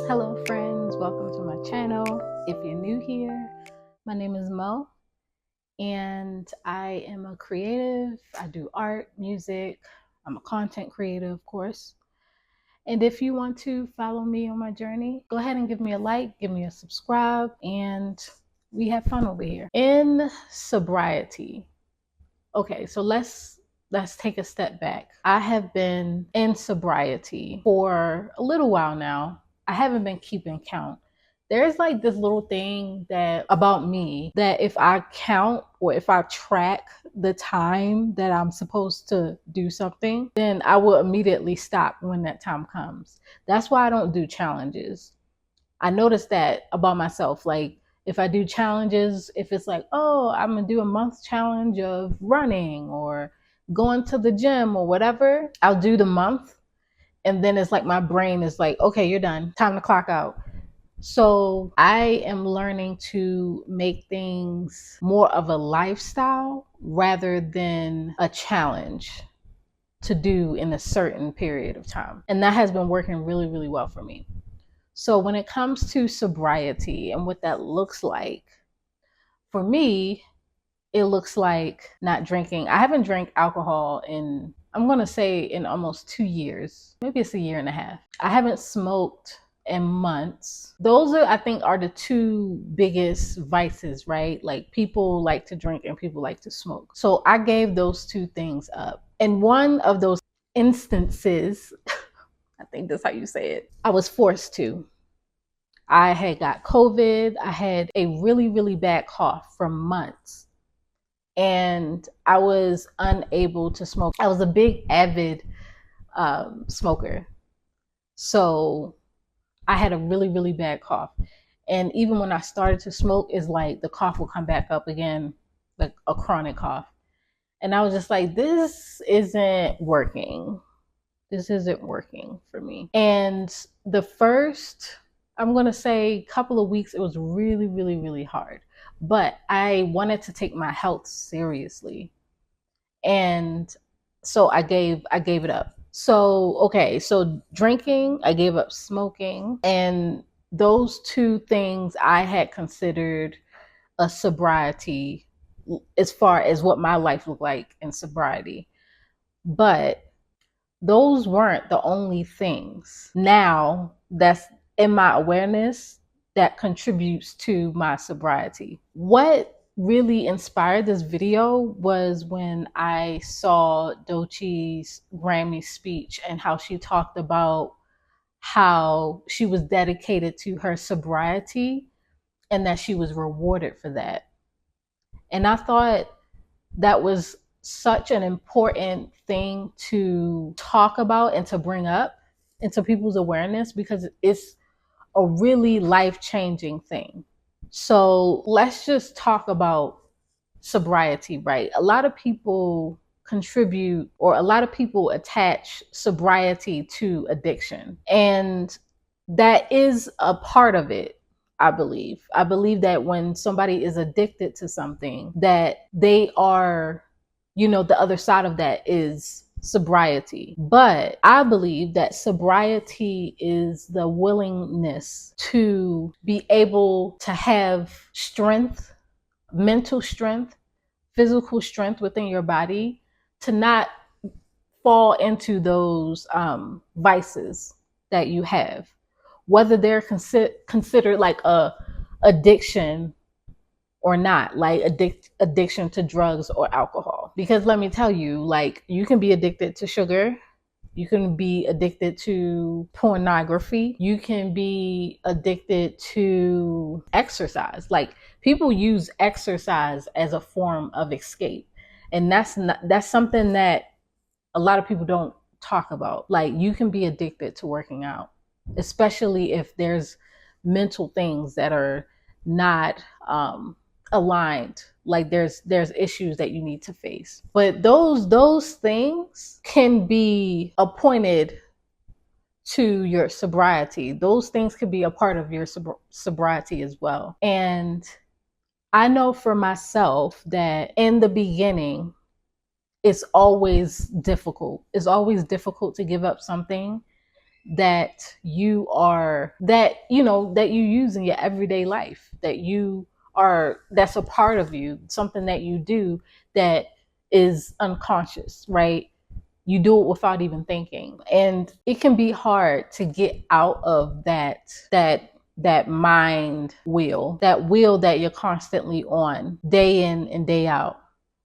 Hello friends, welcome to my channel. If you're new here, my name is Mo and I am a creative. I do art, music. I'm a content creator, of course. And if you want to follow me on my journey, go ahead and give me a like, give me a subscribe, and we have fun over here. In sobriety. Okay, so let's take a step back. I have been in sobriety for a little while now. I haven't been keeping count. There's like this little thing that about me that if I count or if I track the time that I'm supposed to do something, then I will immediately stop when that time comes. That's why I don't do challenges. I noticed that about myself. Like if I do challenges, if it's like, oh, I'm gonna do a month challenge of running or going to the gym or whatever, I'll do the month. And then it's like my brain is like, okay, you're done. Time to clock out. So I am learning to make things more of a lifestyle rather than a challenge to do in a certain period of time. And that has been working really, really well for me. So when it comes to sobriety and what that looks like, for me, it looks like not drinking. I haven't drank alcohol in, I'm going to say in almost 2 years. Maybe it's a year and a half. I haven't smoked in months. Those are, I think, are the two biggest vices, right? Like people like to drink and people like to smoke. So I gave those two things up. And one of those instances, I think that's how you say it, I was forced to. I had got COVID. I had a really, really bad cough for months. And I was unable to smoke. I was a big avid smoker. So I had a really, really bad cough. And even when I started to smoke, it's like the cough would come back up again, like a chronic cough. And I was just like, this isn't working. This isn't working for me. And the first, I'm going to say couple of weeks, it was really, really, really hard. But I wanted to take my health seriously. And so I gave it up. So, okay, so drinking, I gave up smoking. And those two things I had considered a sobriety as far as what my life looked like in sobriety. But those weren't the only things now that's in my awareness that contributes to my sobriety. What really inspired this video was when I saw Doechie's Grammy speech and how she talked about how she was dedicated to her sobriety and that she was rewarded for that. And I thought that was such an important thing to talk about and to bring up into people's awareness because it's a really life-changing thing. So let's just talk about sobriety, right? A lot of people contribute, or a lot of people attach sobriety to addiction. And that is a part of it, I believe. I believe that when somebody is addicted to something, that they are, the other side of that is sobriety. But I believe that sobriety is the willingness to be able to have strength, mental strength, physical strength within your body to not fall into those vices that you have, whether they're considered like a addiction or not, like addiction to drugs or alcohol. Because let me tell you, like you can be addicted to sugar, you can be addicted to pornography, you can be addicted to exercise. Like people use exercise as a form of escape. And that's something that a lot of people don't talk about. Like you can be addicted to working out, especially if there's mental things that are not aligned, like there's issues that you need to face. But those things can be appointed to your sobriety. Those things could be a part of your sobriety as well. And I know for myself that in the beginning, it's always difficult. It's always difficult to give up something that you are, that you use in your everyday life, that's a part of you, something that you do that is unconscious, right? You do it without even thinking. And it can be hard to get out of that mind wheel, that you're constantly on day in and day out,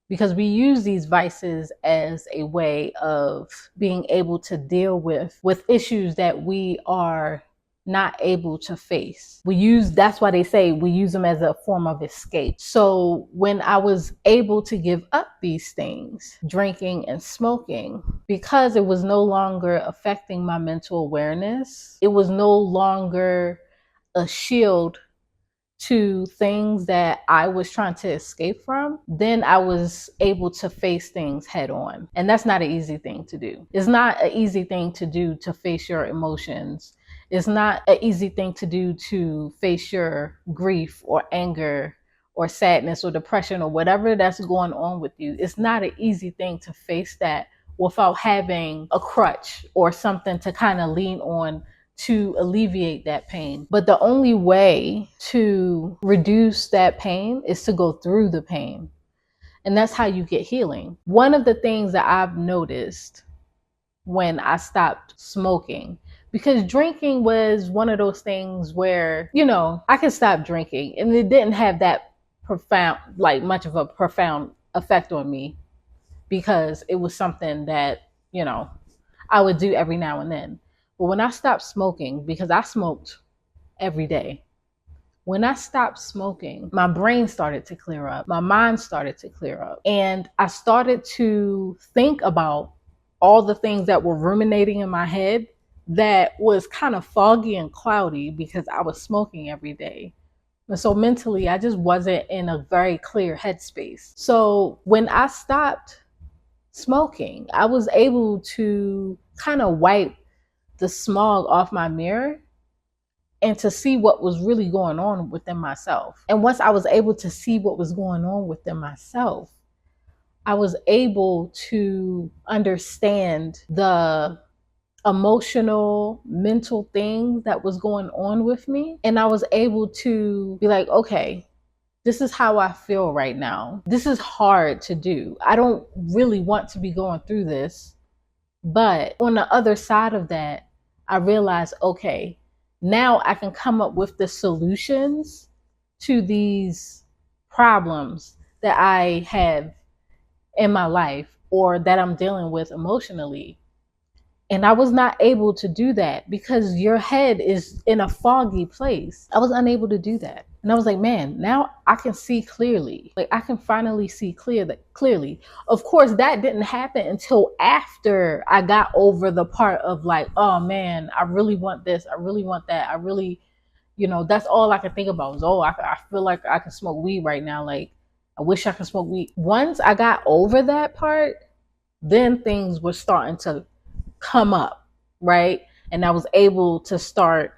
because we use these vices as a way of being able to deal with issues that we are not able to face. That's why they say we use them as a form of escape. So when I was able to give up these things, drinking and smoking, because it was no longer affecting my mental awareness, it was no longer a shield to things that I was trying to escape from, then I was able to face things head on. And that's not an easy thing to do. It's not an easy thing to do to face your emotions. It's not an easy thing to do to face your grief or anger or sadness or depression or whatever that's going on with you. It's not an easy thing to face that without having a crutch or something to kind of lean on to alleviate that pain. But the only way to reduce that pain is to go through the pain. And that's how you get healing. One of the things that I've noticed when I stopped smoking, because drinking was one of those things where, I could stop drinking and it didn't have that profound, like much of a profound effect on me, because it was something that, I would do every now and then. But when I stopped smoking, because I smoked every day, when I stopped smoking, my brain started to clear up. My mind started to clear up. And I started to think about all the things that were ruminating in my head that was kind of foggy and cloudy because I was smoking every day. And so mentally, I just wasn't in a very clear headspace. So when I stopped smoking, I was able to kind of wipe the smog off my mirror and to see what was really going on within myself. And once I was able to see what was going on within myself, I was able to understand the emotional, mental things that was going on with me. And I was able to be like, okay, this is how I feel right now. This is hard to do. I don't really want to be going through this. But on the other side of that, I realized, okay, now I can come up with the solutions to these problems that I have in my life or that I'm dealing with emotionally. And I was not able to do that because your head is in a foggy place. I was unable to do that. And I was like, man, now I can see clearly. Like I can finally see clearly. Of course, that didn't happen until after I got over the part of like, oh man, I really want this. I really want that. I really, that's all I could think about was, I feel like I can smoke weed right now. Like I wish I could smoke weed. Once I got over that part, then things were starting to come up, right? And I was able to start,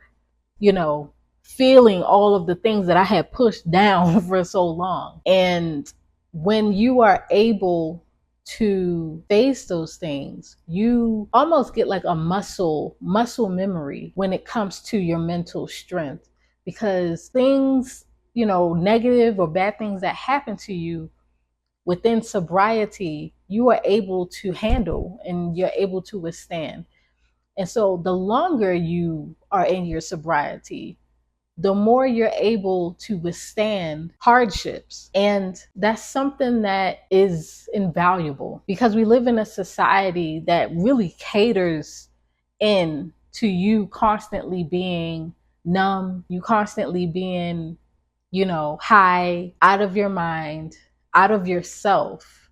feeling all of the things that I had pushed down for so long. And when you are able to face those things, you almost get like a muscle memory when it comes to your mental strength, because things, negative or bad things that happen to you within sobriety, you are able to handle and you're able to withstand. And so the longer you are in your sobriety, the more you're able to withstand hardships. And that's something that is invaluable because we live in a society that really caters in to you constantly being numb, you constantly being, high, out of your mind, out of yourself.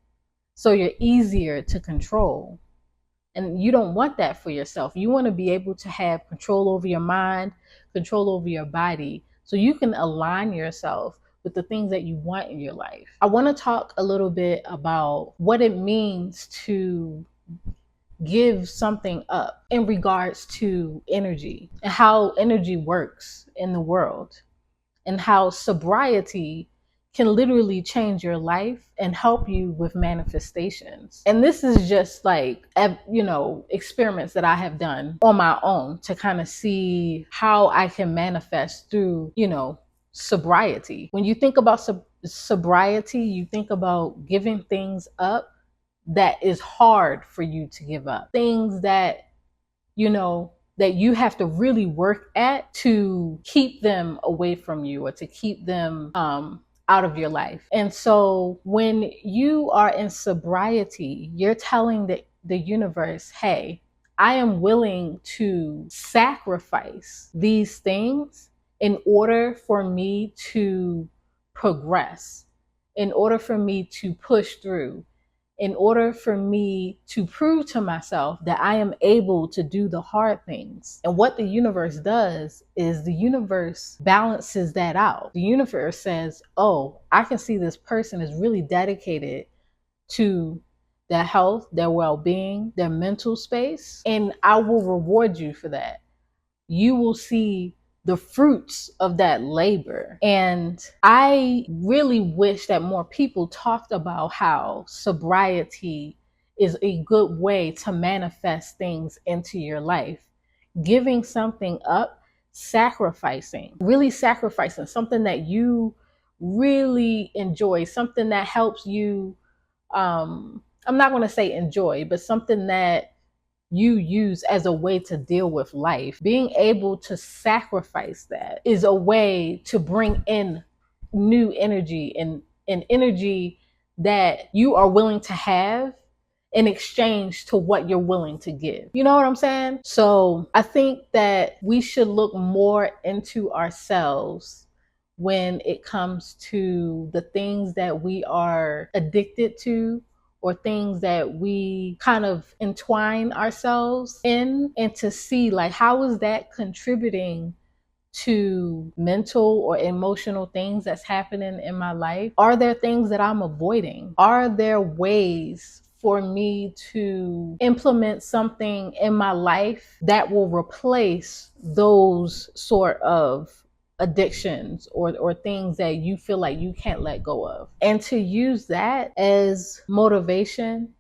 So you're easier to control. And you don't want that for yourself. You want to be able to have control over your mind, control over your body, so you can align yourself with the things that you want in your life. I want to talk a little bit about what it means to give something up in regards to energy and how energy works in the world, and how sobriety can literally change your life and help you with manifestations. And this is just like, experiments that I have done on my own to kind of see how I can manifest through, sobriety. When you think about sobriety, you think about giving things up that is hard for you to give up. Things that, that you have to really work at to keep them away from you or to keep them out of your life. And so when you are in sobriety, you're telling the universe, hey, I am willing to sacrifice these things in order for me to progress, in order for me to push through, in order for me to prove to myself that I am able to do the hard things. And what the universe does is the universe balances that out. The universe says, oh, I can see this person is really dedicated to their health, their well-being, their mental space, and I will reward you for that. You will see the fruits of that labor. And I really wish that more people talked about how sobriety is a good way to manifest things into your life. Giving something up, really sacrificing something that you really enjoy, something that helps you, I'm not going to say enjoy, but something that you use as a way to deal with life. Being able to sacrifice that is a way to bring in new energy and energy that you are willing to have in exchange to what you're willing to give. You know what I'm saying? So I think that we should look more into ourselves when it comes to the things that we are addicted to, or things that we kind of entwine ourselves in, and to see like, how is that contributing to mental or emotional things that's happening in my life? Are there things that I'm avoiding? Are there ways for me to implement something in my life that will replace those sort of addictions or things that you feel like you can't let go of, and to use that as motivation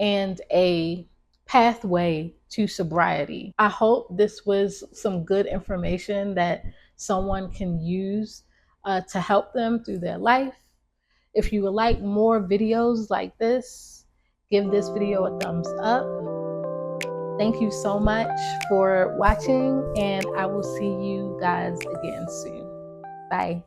and a pathway to sobriety. I hope this was some good information that someone can use to help them through their life. If you would like more videos like this, give this video a thumbs up. Thank you so much for watching, and I will see you guys again soon. Bye.